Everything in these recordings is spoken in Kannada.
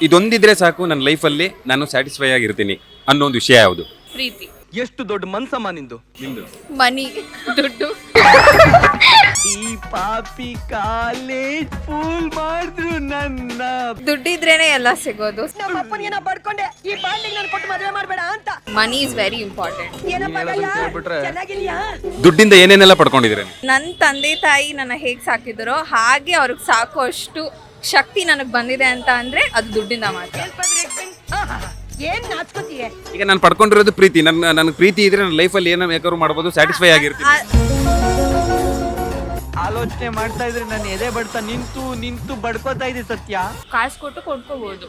ಇದೊಂದಿದ್ರೆ ಸಾಕು ನನ್ನ ಲೈಫಲ್ಲಿ ನಾನು ಸ್ಯಾಟಿಸ್ಫೈ ಆಗಿರ್ತೀನಿ ಅನ್ನೋ ಒಂದು ವಿಷಯ ಯಾವುದು? ಪ್ರೀತಿ. ಎಷ್ಟು ದೊಡ್ಡ ಮನ್ಸಮ್ಮ ನಿಂದು. ನಿಮ್ದು ಮನಿ. ದುಡ್ಡು. ಈ ಪಾಪಿ ಕಾಲೇಜ್ ಫೂಲ್ ಮಾಡಿದ್ರು ನನ್ನ. ದುಡ್ಡಿದ್ರೇನೆ ಎಲ್ಲ ಸಿಗೋದು. ನಮ್ಮ ಅಪ್ಪನಿಗೆ ನಾ ಬಡ್ಕೊಂಡೆ ಈ ಬಾಂಡಿಗೆ ನಾನು ಕೊಟ್ಟು ಮದುವೆ ಮಾಡಬೇಡ ಅಂತ. Money is very important. ಏನಪ್ಪ ಚೆನ್ನಾಗಿದ್ಯಾ? ದುಡ್ಡಿಂದ ಏನೇನೆಲ್ಲ ಪಡ್ಕೊಂಡಿದ್ದೀರ? ನನ್ನ ತಂದೆ ತಾಯಿ ನನ್ನ ಹೇಗೆ ಸಾಕಿದರೋ ಹಾಗೆ ಅವ್ರಿಗೆ ಸಾಕುವಷ್ಟು ಶಕ್ತಿ ನನಗೆ ಬಂದಿದೆ ಅಂತ ಅಂದ್ರೆ ಅದು ದುಡ್ಡಿಂದ ಮಾತ್ರ. ಏನ್ ನಾಚ್ಕೋತೀಯ? ಈಗ ನಾನು ಪಡ್ಕೊಂಡಿರೋದು ಪ್ರೀತಿ. ನನಗೆ ಪ್ರೀತಿ ಇದ್ರೆ ನನ್ನ ಲೈಫಲ್ಲಿ ಏನೋ ಬೇಕಾದ್ರೂ ಮಾಡ್ಬೋದು, ಸ್ಯಾಟಿಸ್ಫೈ ಆಗಿರ್ತೀನಿ. ಆಲೋಚನೆ ಮಾಡ್ತಾ ಇದ್ರೆ ನನ್ನ ಎದೆ ಬಡ್ತಾ ನಿಂತು ನಿಂತು ಬಡ್ಕೋತಾ ಇದೆ ಸತ್ಯ. ಕಾಸು ಕೊಟ್ಟು ಕೊಂಡ್ಕೋಬಹುದು.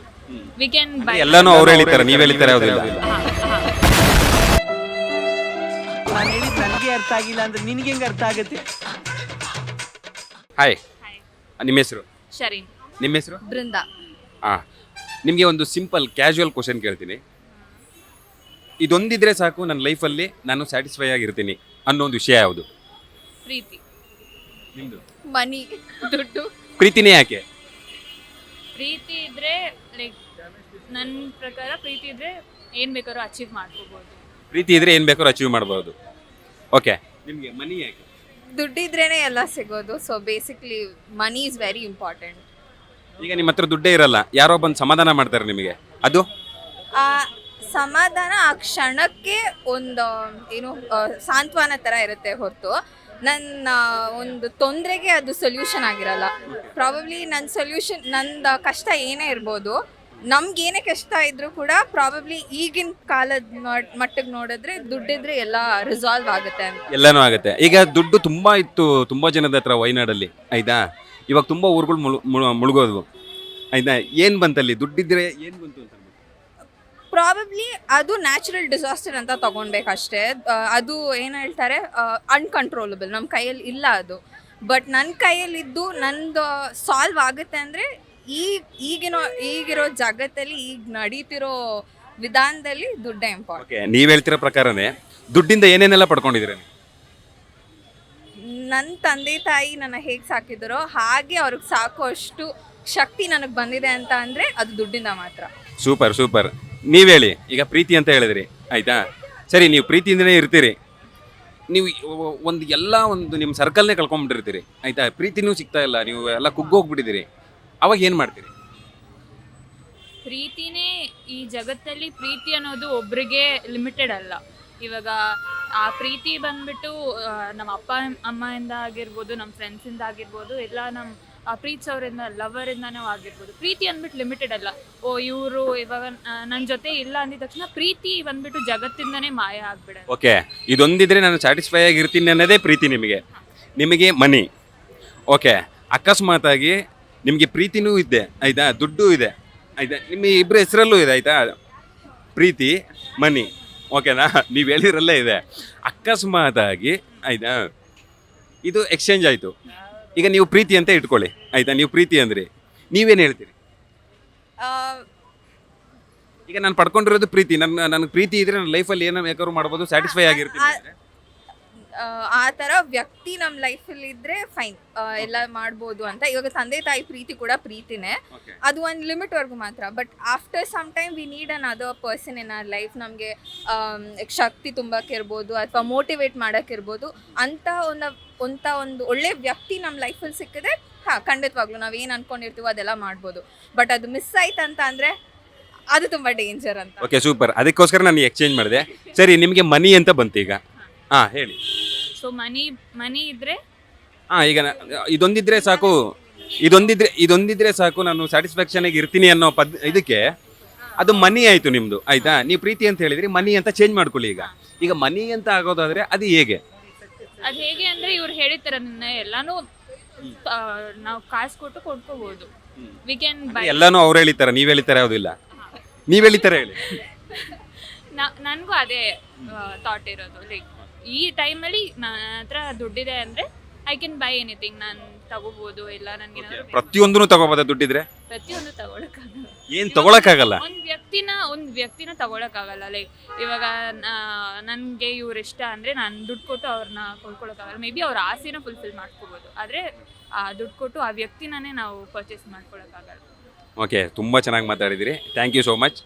We can buy. ಎಲ್ಲಾನು ಅವ್ರು ಹೇಳಿದ್ದಾರೆ, ನೀವ್ ಹೇಳಿದ್ದಾರೆ ಯಾವುದಿಲ್ಲ. ನಾನು ಹೇಳಿದ್ ನನಗೆ ಅರ್ಥ ಆಗಿಲ್ಲ ಅಂದ್ರೆ ನಿನ್ಗೆ ಹೆಂಗ್ ಅರ್ಥ ಆಗುತ್ತೆ? ಹಾಯ್, ನಿಮ್ಮ ಹೆಸರು? ಶರೀನ್. ನಿಮ್ಮ ಹೆಸರು? ಬೃಂದ. ನಿಮಗೆ ಒಂದು ಸಿಂಪಲ್ ಕ್ಯಾಶುವಲ್ ಕ್ವಶನ್ ಕೇಳ್ತೀನಿ. ಇದೊಂದಿದ್ರೆ ಸಾಕು ನನ್ನ ಲೈಫಲ್ಲಿ ನಾನು ಸ್ಯಾಟಿಸ್ಫೈ ಆಗಿರ್ತೀನಿ ಅನ್ನೋ ಒಂದು ವಿಷಯ ಯಾವುದು? ಪ್ರೀತಿ. ನಿಮ್ದು? ಮನಿ. ದುಡ್ಡು. ಪ್ರೀತಿನೇ ಯಾಕೆ? ಪ್ರೀತಿ ಇದ್ರೆ ಲೈಕ್ ನನ್ನ ಪ್ರಕಾರ ಪ್ರೀತಿ ಇದ್ರೆ ಏನ್ ಬೇಕಾದ್ರೂ ಅಚೀವ್ ಮಾಡ್ಕೋಬಹುದು. ಪ್ರೀತಿ ಇದ್ರೆ ಏನ್ ಬೇಕಾದ್ರೂ ಅಚೀವ್ ಮಾಡ್ಬೋದು. ಓಕೆ, ನಿಮಗೆ ಮನಿ ಯಾಕೆ? ದುಡ್ಡಿದ್ರೇನೆ ಎಲ್ಲ ಸಿಗೋದು. So basically money is very important. ಈಗ ನಿಮ್ಮ ಹತ್ರ ದುಡ್ಡೇ ಇರಲ್ಲ, ಯಾರೋ ಬಂದು ಸಮಾಧಾನ ಮಾಡ್ತಾರೆ ನಿಮಗೆ, ಅದು ಆ ಸಮಾಧಾನ ಆ ಕ್ಷಣಕ್ಕೆ ಒಂದು ಏನು ಸಾಂತ್ವನ ಥರ ಇರುತ್ತೆ ಹೊರತು ನನ್ನ ಒಂದು ತೊಂದರೆಗೆ ಅದು ಸೊಲ್ಯೂಷನ್ ಆಗಿರಲ್ಲ. ಪ್ರಾಬಬ್ಲಿ ನಂದು ಕಷ್ಟ ಏನೇ ಇರ್ಬೋದು, ನಮ್ಗೇನೇ ಕಷ್ಟ ಇದ್ರೂ ಕೂಡ ಪ್ರಾಬಬ್ಲಿ ಈಗಿನ ಕಾಲದ ಮಟ್ಟಿಗೆ ನೋಡಿದ್ರೆ ದುಡ್ಡಿದ್ರೆ ಎಲ್ಲ ರಿಸಾಲ್ವ್ ಆಗುತ್ತೆ ಅಂತ. ಎಲ್ಲನೂ ಆಗುತ್ತೆ. ಈಗ ದುಡ್ಡು ತುಂಬಾ ಇತ್ತು ತುಂಬಾ ಜನದ ಹತ್ರ ವಯನಾಡಲ್ಲಿ, ಆಯ್ತಾ? ಇವಾಗ ತುಂಬಾ ಊರುಗಳು ಮುಳುಗೋದ್ವು, ಆಯ್ತಾ? ಏನ್ ಬಂತಲ್ಲಿ? ದುಡ್ಡಿದ್ರೆ ಏನ್ ಬಂತು ಅಂತ? ಪ್ರಾಬಬ್ಲಿ ಅದು ನ್ಯಾಚುರಲ್ ಡಿಸಾಸ್ಟರ್ ಅಂತ ತಗೊಳ್ಬೇಕಷ್ಟೇ. ಅದು ಏನು ಹೇಳ್ತಾರೆ, ಅನ್ಕಂಟ್ರೋಲಬಲ್, ನಮ್ಮ ಕೈಯಲ್ಲಿ ಇಲ್ಲ ಅದು. ಬಟ್ ನನ್ನ ಕೈಯಲ್ಲಿದ್ದು ನಂದು ಸಾಲ್ವ್ ಆಗುತ್ತೆ ಅಂದರೆ ಈಗಿರೋ ಜಗತ್ತಲ್ಲಿ ಈಗ ನಡೀತಿರೋ ವಿಧಾನದಲ್ಲಿ ದುಡ್ಡೇ ಇಂಪಾರ್ಟೆಂಟ್. ಓಕೆ, ನೀವು ಹೇಳ್ತಿರೋ ಪ್ರಕಾರನೇ ದುಡ್ಡಿಂದ ಏನೇನೆಲ್ಲ ಪಡ್ಕೊಂಡಿದ್ದೀರ? ನನ್ನ ತಂದೆ ತಾಯಿ ನನ್ನ ಹೇಗೆ ಸಾಕಿದರೋ ಹಾಗೆ ಅವ್ರಿಗೆ ಸಾಕುವಷ್ಟು ಶಕ್ತಿ ನನಗೆ ಬಂದಿದೆ ಅಂತ ಅಂದರೆ ಅದು ದುಡ್ಡಿಂದ ಮಾತ್ರ. Super super. ನೀವು ಹೇಳಿ, ಈಗ ಪ್ರೀತಿ ಅಂತ ಹೇಳಿದ್ರಿ, ಆಯ್ತಾ? ಸರಿ, ನೀವು ಪ್ರೀತಿಯಿಂದನೇ ಇರ್ತೀರಿ, ನೀವು ಒಂದು ನಿಮ್ಮ ಸರ್ಕಲ್ನೇ ಕಳ್ಕೊಂಡ್ಬಿಟ್ಟಿರ್ತೀರಿ, ಆಯ್ತಾ? ಪ್ರೀತಿನೂ ಸಿಗ್ತಾ ಇಲ್ಲ, ನೀವು ಎಲ್ಲ ಕುಗ್ಗೋಗ್ಬಿಟ್ಟಿದ್ದೀರಿ, ಅವಾಗ ಏನು ಮಾಡ್ತೀರಿ? ಪ್ರೀತಿನೇ ಈ ಜಗತ್ತಲ್ಲಿ ಪ್ರೀತಿ ಅನ್ನೋದು ಒಬ್ರಿಗೆ ಲಿಮಿಟೆಡ್ ಅಲ್ಲ. ಇವಾಗ ಆ ಪ್ರೀತಿ ಬಂದ್ಬಿಟ್ಟು ನಮ್ಮ ಅಪ್ಪ ಅಮ್ಮಯಿಂದ ಆಗಿರ್ಬೋದು, ನಮ್ಮ ಫ್ರೆಂಡ್ಸಿಂದ ಆಗಿರ್ಬೋದು, ಎಲ್ಲ ನಮ್ಮ ಪ್ರೀತಿಸೋರಿಂದ ಲವರಿಂದನೂ ಆಗಿರ್ಬೋದು. ಪ್ರೀತಿ ಅಂದ್ಬಿಟ್ಟು ಲಿಮಿಟೆಡ್ ಅಲ್ಲ. ಇವರು ಇವಾಗ ನನ್ನ ಜೊತೆ ಇಲ್ಲ ಅಂದಿದ ತಕ್ಷಣ ಪ್ರೀತಿ ಬಂದ್ಬಿಟ್ಟು ಜಗತ್ತಿಂದನೇ ಮಾಯ ಆಗ್ಬಿಡೋದು. ಓಕೆ, ಇದೊಂದಿದ್ರೆ ನಾನು ಸ್ಯಾಟಿಸ್ಫೈ ಆಗಿರ್ತೀನಿ ಅನ್ನೋದೇ ಪ್ರೀತಿ ನಿಮಗೆ ಮನಿ. ಓಕೆ, ಅಕಸ್ಮಾತಾಗಿ ನಿಮಗೆ ಪ್ರೀತಿನೂ ಇದೆ, ಆಯ್ತಾ? ದುಡ್ಡು ಇದೆ, ಆಯ್ತಾ? ನಿಮ್ಮ ಇಬ್ಬರ ಹೆಸರಲ್ಲೂ ಇದೆ, ಆಯ್ತಾ? ಪ್ರೀತಿ ಮನಿ, ಓಕೆನಾ? ನೀವು ಹೇಳಿದ್ರಲ್ಲೇ ಇದೆ. ಅಕಸ್ಮಾತಾಗಿ, ಆಯ್ತಾ, ಇದು ಎಕ್ಸ್ಚೇಂಜ್ ಆಯಿತು. ಈಗ ನೀವು ಪ್ರೀತಿ ಅಂತ ಇಟ್ಕೊಳ್ಳಿ, ಆಯ್ತಾ? ನೀವು ಪ್ರೀತಿ ಅಂದ್ರಿ, ನೀವೇನು ಹೇಳ್ತೀರಿ? ಈಗ ನಾನು ಪಡ್ಕೊಂಡಿರೋದು ಪ್ರೀತಿ. ನನಗೆ ಪ್ರೀತಿ ಇದ್ರೆ ನನ್ನ ಲೈಫಲ್ಲಿ ಏನೋ ಬೇಕಾದ್ರೂ ಮಾಡ್ಬೋದು, ಸ್ಯಾಟಿಸ್ಫೈ ಆಗಿರ್ತೀನಿ. ಆ ಥರ ವ್ಯಕ್ತಿ ನಮ್ಮ ಲೈಫಲ್ಲಿ ಇದ್ದರೆ ಫೈನ್, ಎಲ್ಲ ಮಾಡ್ಬೋದು ಅಂತ. ಇವಾಗ ತಂದೆ ತಾಯಿ ಪ್ರೀತಿ ಕೂಡ ಪ್ರೀತಿನೇ, ಅದು ಒಂದು ಲಿಮಿಟ್ವರೆಗೂ ಮಾತ್ರ. But after some time we need another person in our life. ನಮಗೆ ಶಕ್ತಿ ತುಂಬಕ್ಕಿರ್ಬೋದು ಅಥವಾ ಮೋಟಿವೇಟ್ ಮಾಡೋಕ್ಕಿರ್ಬೋದು ಅಂತ ಒಂದು ಒಳ್ಳೆ ವ್ಯಕ್ತಿ ನಮ್ಮ ಲೈಫಲ್ಲಿ ಸಿಕ್ಕಿದ್ರೆ ಖಂಡಿತವಾಗ್ಲೂ ನಾವೇನು ಅನ್ಕೊಂಡಿರ್ತೀವೋ ಅದೆಲ್ಲ ಮಾಡ್ಬೋದು. ಬಟ್ ಅದು ಮಿಸ್ ಆಯ್ತು ಅಂತ ಅಂದರೆ ಅದು ತುಂಬ ಡೇಂಜರ್ ಅಂತ. Okay, super. ಅದಕ್ಕೋಸ್ಕರ ನಾನು ಎಕ್ಸ್ಚೇಂಜ್ ಮಾಡಿದೆ. ಸರಿ, ನಿಮಗೆ ಮನಿ ಅಂತ ಬಂತು ಈಗ, ಹೇಳಿ. ಸೊ ಮನಿ ಇದ್ರೆ ಈಗ ಇದೊಂದಿದ್ರೆ ಸಾಕು ನಾನು ಸ್ಯಾಟಿಸ್ಫ್ಯಾಕ್ಷನ್ ಆಗಿ ಇರ್ತೀನಿ ಅನ್ನೋ ಇದಕ್ಕೆ ಅದು ಮನಿ ಆಯ್ತು ನಿಮ್ದು, ಆಯ್ತಾ? ನೀವು ಪ್ರೀತಿ ಅಂತ ಹೇಳಿದ್ರಿ, ಮನಿ ಅಂತ ಚೇಂಜ್ ಮಾಡ್ಕೊಳ್ಳಿ. ಈಗ ಮನಿ ಅಂತ ಆಗೋದಾದ್ರೆ ಅದು ಹೇಗೆ ಅಂದ್ರೆ ಇವ್ರು ಹೇಳಿರ್ತಾರ ಎಲ್ಲಾನು ನಾವು ಕಾಸು ಕೊಟ್ಟು ಕೊಂಡ್ಕೋಬಹುದು. We can buy. ಎಲ್ಲಾನು ಅವ್ರು ಹೇಳಿದ್ದಾರೆ, ನೀವ್ ಹೇಳಿದ್ದಾರೆ ಯಾವುದಿಲ್ಲ. ನೀವ್ ಹೇಳಿದ್ದಾರೆ, ಹೇಳಿ. ನನಗೂ ಅದೇ ಥಾಟ್ ಇರೋದು. ಲೈಕ್ ಈ ಟೈಮಲ್ಲಿ ನನ್ನ ಹತ್ರ ದುಡ್ಡಿದೆ ಅಂದ್ರೆ ಐ ಕ್ಯಾನ್ ಬೈ ಎನಿಥಿಂಗ್. ನಾನು ತಗೋಬಹುದು, ಇಲ್ಲ ನನಗೆ ಪ್ರತಿಯೊಂದನ್ನು ತಗೋಬೋದ? ದುಡ್ಡಿದ್ರೆ ಪ್ರತಿಯೊಂದು ತಗೊಳಕ್ಕಾಗಲ್ಲ. ಏನ್ ತಗೊಳಕ್ಕಾಗಲ್ಲ? ಒಂದ್ ವ್ಯಕ್ತಿನ ತಗೊಳಕ್ಕಾಗಲ್ಲ. ಲೈಕ್ ಇವಾಗ ನನ್ಗೆ ಇವ್ರ ಇಷ್ಟ ಅಂದ್ರೆ ನಾನು ದುಡ್ಡು ಕೊಟ್ಟು ಅವ್ರನ್ನ ಕೊಂಡ್ಕೊಳಕ್ಕಾಗಲ್ಲ. ಮೇ ಬಿ ಅವ್ರ ಆಸೆನ ಫುಲ್ಫಿಲ್ ಮಾಡ್ಕೋಬಹುದು, ಆದ್ರೆ ದುಡ್ಡು ಕೊಟ್ಟು ಆ ವ್ಯಕ್ತಿನೇ ನಾವು ಪರ್ಚೇಸ್ ಮಾಡ್ಕೊಳಕ್ಕಾಗಲ್ಲ. ಓಕೆ ತುಂಬ ಚೆನ್ನಾಗಿ ಮಾತಾಡಿದಿರಿ, ಥ್ಯಾಂಕ್ ಯು ಸೋ ಮಚ್.